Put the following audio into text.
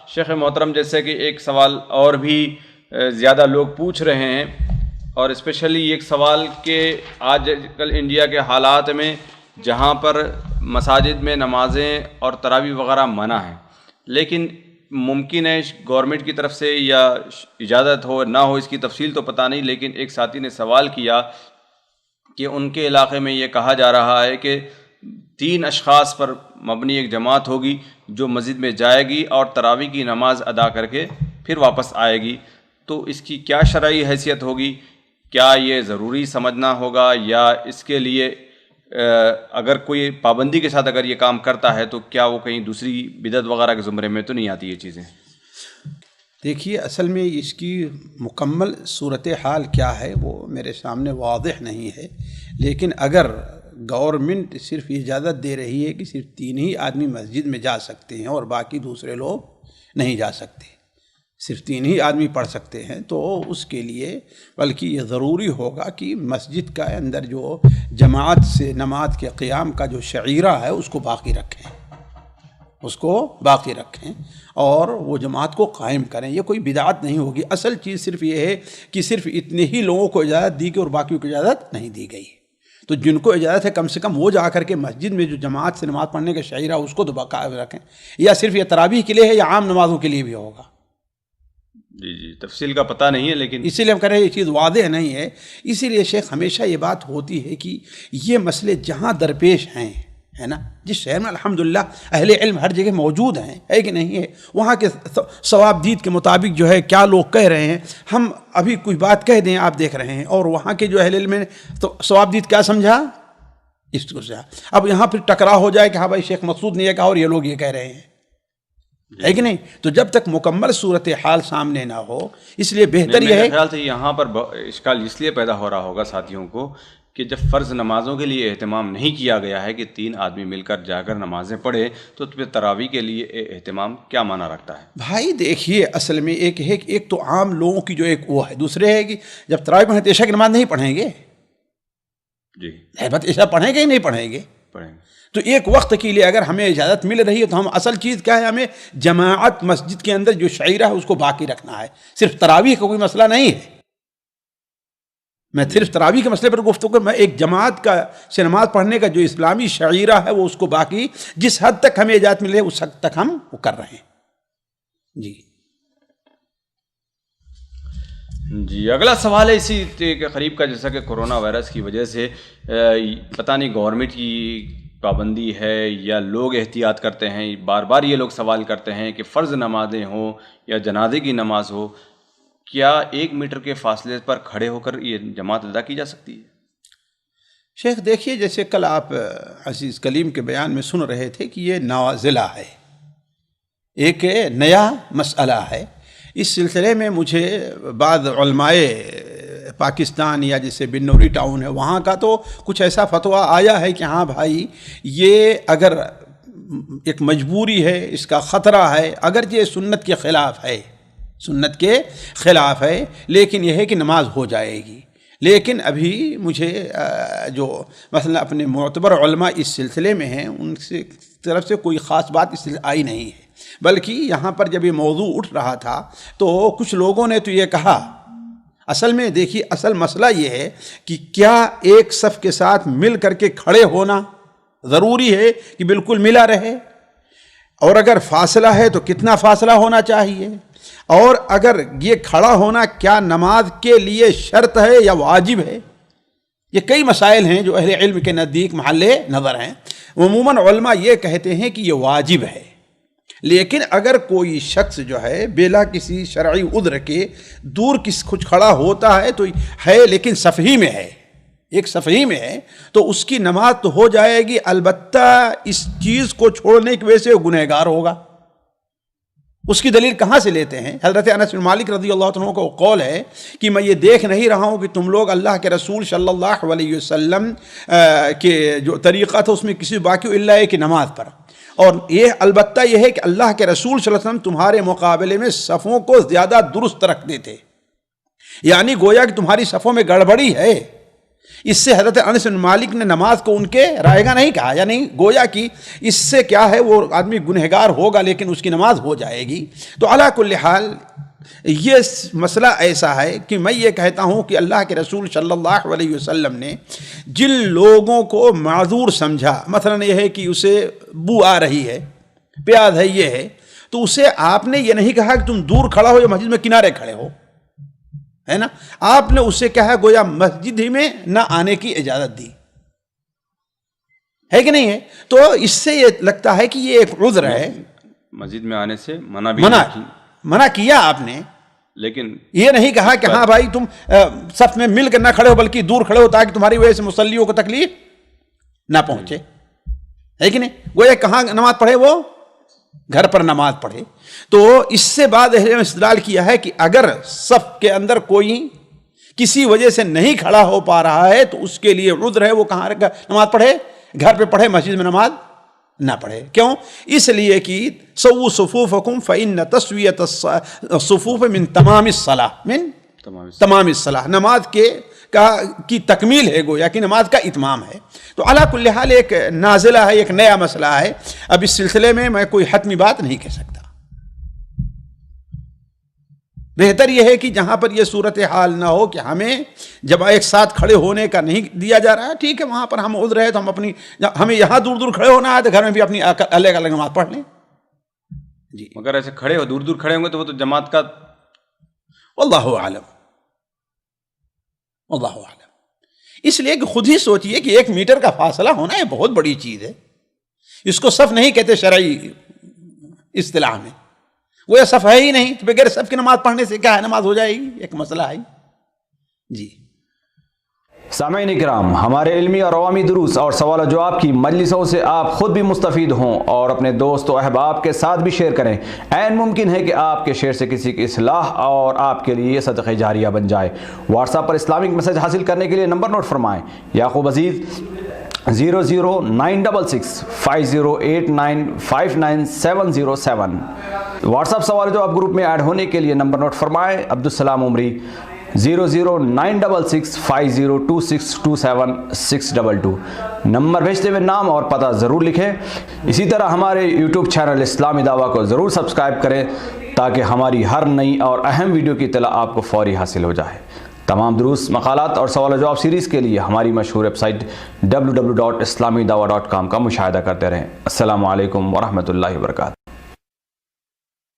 شیخ محترم، جیسے کہ ایک سوال اور بھی زیادہ لوگ پوچھ رہے ہیں، اور اسپیشلی ایک سوال کہ آج کل انڈیا کے حالات میں جہاں پر مساجد میں نمازیں اور تراویح وغیرہ منع ہیں، لیکن ممکن ہے گورنمنٹ کی طرف سے یا اجازت ہو نہ ہو، اس کی تفصیل تو پتہ نہیں، لیکن ایک ساتھی نے سوال کیا کہ ان کے علاقے میں یہ کہا جا رہا ہے کہ 3 اشخاص پر مبنی ایک جماعت ہوگی جو مسجد میں جائے گی اور تراویح کی نماز ادا کر کے پھر واپس آئے گی، تو اس کی کیا شرعی حیثیت ہوگی؟ کیا یہ ضروری سمجھنا ہوگا، یا اس کے لیے اگر کوئی پابندی کے ساتھ اگر یہ کام کرتا ہے تو کیا وہ کہیں دوسری بدعت وغیرہ کے زمرے میں تو نہیں آتی یہ چیزیں؟ دیکھیے، اصل میں اس کی مکمل صورتحال کیا ہے وہ میرے سامنے واضح نہیں ہے، لیکن اگر گورنمنٹ صرف اجازت دے رہی ہے کہ صرف 3 ہی آدمی مسجد میں جا سکتے ہیں اور باقی دوسرے لوگ نہیں جا سکتے، صرف 3 ہی آدمی پڑھ سکتے ہیں، تو اس کے لیے بلکہ یہ ضروری ہوگا کہ مسجد کا اندر جو جماعت سے نماز کے قیام کا جو شعیرہ ہے اس کو باقی رکھیں اور وہ جماعت کو قائم کریں۔ یہ کوئی بدعت نہیں ہوگی، اصل چیز صرف یہ ہے کہ صرف اتنے ہی لوگوں کو اجازت دی گئی اور باقیوں کو اجازت نہیں دی گئی، تو جن کو اجازت ہے کم سے کم وہ جا کر کے مسجد میں جو جماعت سے نماز پڑھنے کا شعیرہ اس کو تو باقی رکھیں، یا صرف یہ تراویح کے لیے ہے یا عام نمازوں کے لیے بھی ہوگا؟ جی تفصیل کا پتہ نہیں ہے، لیکن اسی لیے ہم کہہ رہے ہیں یہ چیز واضح نہیں ہے۔ اسی لیے شیخ ہمیشہ یہ بات ہوتی ہے کہ یہ مسئلے جہاں درپیش ہیں، ہے نا، جس شہر میں الحمدللہ اہل علم ہر جگہ موجود ہیں، ہے کہ نہیں ہے، وہاں کے ثواب دید کے مطابق جو ہے کیا لوگ کہہ رہے ہیں، ہم ابھی کوئی بات کہہ دیں آپ دیکھ رہے ہیں، اور وہاں کے جو اہل علم نے تو ثواب دید کیا سمجھا اس کو سے، اب یہاں پھر ٹکراؤ ہو جائے کہ ہاں بھائی شیخ مقصود نے یہ کہا اور یہ لوگ یہ کہہ رہے ہیں، ہے کہ نہیں؟ تو جب تک مکمل صورتحال سامنے نہ ہو، اس لیے بہتر یہ ہے۔ میرے خیال سے یہاں پر اشکال اس لیے پیدا ہو رہا ہوگا ساتھیوں کو کہ جب فرض نمازوں کے لیے اہتمام نہیں کیا گیا ہے کہ 3 آدمی مل کر جا کر نمازیں پڑھے، تو پھر تراویح کے لیے اہتمام کیا معنی رکھتا ہے؟ بھائی دیکھیے، اصل میں ایک تو عام لوگوں کی جو ایک وہ ہے، دوسرے ہے کہ جب تراویح پڑھیں تو عشاء کی نماز نہیں پڑھیں گے، جی بات عشاء پڑھیں گے ہی نہیں پڑھیں گے، تو ایک وقت کے لیے اگر ہمیں اجازت مل رہی ہے تو ہم اصل چیز کیا ہے، ہمیں جماعت مسجد کے اندر جو شعیرہ ہے اس کو باقی رکھنا ہے، صرف تراویح کا کوئی مسئلہ نہیں ہے۔ میں صرف تراویح کے مسئلے پر گفتگو، میں ایک جماعت کا سے نماز پڑھنے کا جو اسلامی شعیرہ ہے وہ اس کو باقی جس حد تک ہمیں اجازت مل رہی ہے اس حد تک ہم وہ کر رہے ہیں۔ جی اگلا سوال ہے اسی کے قریب کا، جیسا کہ کرونا وائرس کی وجہ سے پتہ نہیں گورنمنٹ کی پابندی ہے یا لوگ احتیاط کرتے ہیں، بار بار یہ لوگ سوال کرتے ہیں کہ فرض نمازیں ہوں یا جنازے کی نماز ہو، کیا 1 میٹر کے فاصلے پر کھڑے ہو کر یہ جماعت ادا کی جا سکتی ہے؟ شیخ دیکھیے، جیسے کل آپ عزیز کلیم کے بیان میں سن رہے تھے کہ یہ نازلہ ہے، ایک نیا مسئلہ ہے۔ اس سلسلے میں مجھے بعض علماء پاکستان یا جیسے بنوری ٹاؤن ہے وہاں کا تو کچھ ایسا فتویٰ آیا ہے کہ ہاں بھائی یہ اگر ایک مجبوری ہے، اس کا خطرہ ہے، اگرچہ یہ سنت کے خلاف ہے لیکن یہ ہے کہ نماز ہو جائے گی۔ لیکن ابھی مجھے جو مثلا اپنے معتبر علماء اس سلسلے میں ہیں ان سے طرف سے کوئی خاص بات اس سلسلے آئی نہیں ہے، بلکہ یہاں پر جب یہ موضوع اٹھ رہا تھا تو کچھ لوگوں نے تو یہ کہا، اصل میں دیکھیے اصل مسئلہ یہ ہے کہ کیا ایک صف کے ساتھ مل کر کے کھڑے ہونا ضروری ہے کہ بالکل ملا رہے، اور اگر فاصلہ ہے تو کتنا فاصلہ ہونا چاہیے، اور اگر یہ کھڑا ہونا کیا نماز کے لیے شرط ہے یا واجب ہے؟ یہ کئی مسائل ہیں جو اہل علم کے نزدیک محل نظر ہیں۔ عموماً علماء یہ کہتے ہیں کہ یہ واجب ہے، لیکن اگر کوئی شخص جو ہے بلا کسی شرعی عذر کے دور کچھ کھڑا ہوتا ہے تو ہے، لیکن صفحی میں ہے، ایک صفحی میں ہے، تو اس کی نماز تو ہو جائے گی، البتہ اس چیز کو چھوڑنے کی وجہ سے وہ گنہگار ہوگا۔ اس کی دلیل کہاں سے لیتے ہیں؟ حضرت انس بن مالک رضی اللہ عنہ کا قول ہے کہ میں یہ دیکھ نہیں رہا ہوں کہ تم لوگ اللہ کے رسول صلی اللہ علیہ وسلم کے جو طریقہ تھا اس میں کسی باقی اللہ کی نماز پر، اور یہ البتہ یہ ہے کہ اللہ کے رسول صلی اللہ علیہ وسلم تمہارے مقابلے میں صفوں کو زیادہ درست رکھتے تھے، یعنی گویا کہ تمہاری صفوں میں گڑبڑی ہے، اس سے حضرت انس بن مالک نے نماز کو ان کے رائے گاہ نہیں کہا، یعنی گویا کہ اس سے کیا ہے وہ آدمی گنہگار ہوگا لیکن اس کی نماز ہو جائے گی۔ تو علی کل حال یہ مسئلہ ایسا ہے کہ میں یہ کہتا ہوں کہ اللہ کے رسول صلی اللہ علیہ وسلم نے جن لوگوں کو معذور سمجھا، مثلا یہ ہے کہ اسے بو آ رہی ہے، پیاز ہے، یہ ہے، تو اسے آپ نے یہ نہیں کہا کہ تم دور کھڑا ہو یا مسجد میں کنارے کھڑے ہو، ہے نا، آپ نے اسے کہا گویا مسجد ہی میں نہ آنے کی اجازت دی، ہے کہ نہیں ہے؟ تو اس سے یہ لگتا ہے کہ یہ ایک عذر ہے، مسجد میں آنے سے منع کیا آپ نے، لیکن یہ نہیں کہا کہ ہاں بھائی تم صف میں مل کر نہ کھڑے ہو بلکہ دور کھڑے ہو تاکہ تمہاری وجہ سے مصلیوں کو تکلیف نہ پہنچے، ہے کہ نہیں؟ گویا کہاں نماز پڑھے، وہ گھر پر نماز پڑھے۔ تو اس سے بعد اہل علم استدلال کیا ہے کہ اگر صف کے اندر کوئی کسی وجہ سے نہیں کھڑا ہو پا رہا ہے تو اس کے لیے عذر ہے، وہ کہاں نماز پڑھے، گھر پہ پڑھے، مسجد میں نماز نہ پڑھے۔ کیوں؟ اس لیے کہ سووا صفوفکم فإن تسویۃ الصفوف من تمام الصلاۃ، من تمام الصلاۃ، نماز کی تکمیل ہے، گویا کہ نماز کا اتمام ہے۔ تو علی کل حال ایک نازلہ ہے، ایک نیا مسئلہ ہے، اب اس سلسلے میں کوئی حتمی بات نہیں کہہ سکتا۔ بہتر یہ ہے کہ جہاں پر یہ صورتحال نہ ہو کہ ہمیں جب ایک ساتھ کھڑے ہونے کا نہیں دیا جا رہا ہے، ٹھیک ہے، وہاں پر ہم عذر ہے تو ہمیں یہاں دور دور کھڑے ہونا ہے تو گھر میں بھی اپنی الگ الگ نماز پڑھ لیں۔ جی، مگر ایسے کھڑے ہو دور دور کھڑے ہوں گے تو وہ تو جماعت کا، واللہ اعلم، واللہ اعلم۔ اس لیے کہ خود ہی سوچئے کہ 1 میٹر کا فاصلہ ہونا یہ بہت بڑی چیز ہے، اس کو صف نہیں کہتے شرعی اصطلاح میں، وہ یہ صف ہے ہی نہیں، تو بغیر صف کی نماز پڑھنے سے کیا ہے، نماز ہو جائے گی، ایک مسئلہ ہے۔ جی سامعین کرام، ہمارے علمی اور عوامی دروس اور سوال و جواب کی مجلسوں سے آپ خود بھی مستفید ہوں اور اپنے دوست و احباب کے ساتھ بھی شیئر کریں۔ عین ممکن ہے کہ آپ کے شیئر سے کسی کی اصلاح اور آپ کے لیے صدقہ جاریہ بن جائے۔ واٹس ایپ پر اسلامک میسج حاصل کرنے کے لیے نمبر نوٹ فرمائیں: یعقوب عزیز 00966 5089 59707۔ واٹس ایپ سوال جو آپ گروپ میں ایڈ ہونے کے لیے نمبر نوٹ فرمائیں: عبدالسلام عمری 00966 502627 نمبر بھیجتے ہوئے نام اور پتہ ضرور لکھیں۔ اسی طرح ہمارے یوٹیوب چینل اسلامی دعویٰ کو ضرور سبسکرائب کریں تاکہ ہماری ہر نئی اور اہم ویڈیو کی اطلاع آپ کو فوری حاصل ہو جائے۔ تمام دروس، مقالات اور سوال و جواب سیریز کے لیے ہماری مشہور ویب سائٹ www.islamidawah.com کا مشاہدہ کرتے رہیں۔ السلام علیکم ورحمۃ اللہ وبرکاتہ۔